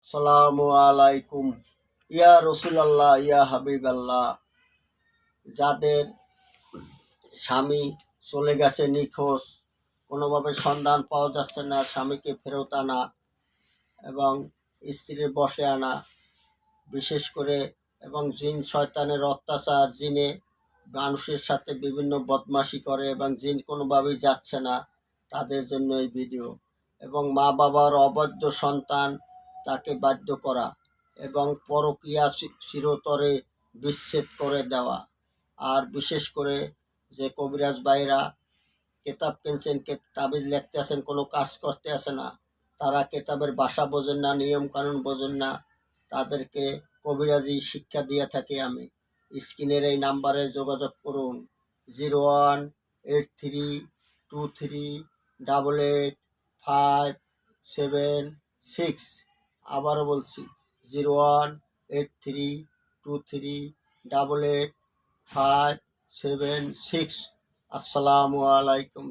সালামু আলাইকুম। ইয়া রসুলাল্লাহ, ইয়া হাবিবাল্লাহ। যাদের স্বামী চলে গেছে নিখোঁজ, কোনোভাবে সন্ধান পাওয়া যাচ্ছে না, স্বামীকে ফেরত আনা এবং স্ত্রীর বশে আনা, বিশেষ করে এবং জিন শয়তানের অত্যাচার, জিনে মানুষের সাথে বিভিন্ন বদমাশি করে এবং জিন কোনোভাবেই যাচ্ছে না, তাদের জন্য এই ভিডিও। এবং মা বাবার অবাধ্য সন্তান, তাকে বাধ্য করা এবং পরকীয়া চিরতরে বিচ্ছেদ করে দেওয়া। আর বিশেষ করে যে কবিরাজ ভাইরা কেতাব কিনছেন, তাবিজ লিখতে আসেন, কোনো কাজ করতে আসে না, তারা কেতাবের ভাষা বোঝেন না, নিয়ম কানুন বোঝেন না, তাদেরকে কবিরাজি শিক্ষা দিয়ে থাকি আমি। স্ক্রিনের এই নাম্বারে যোগাযোগ করুন, 0183238857 6। আবারও বলছি, 0183238857 6। আসসালামু আলাইকুম।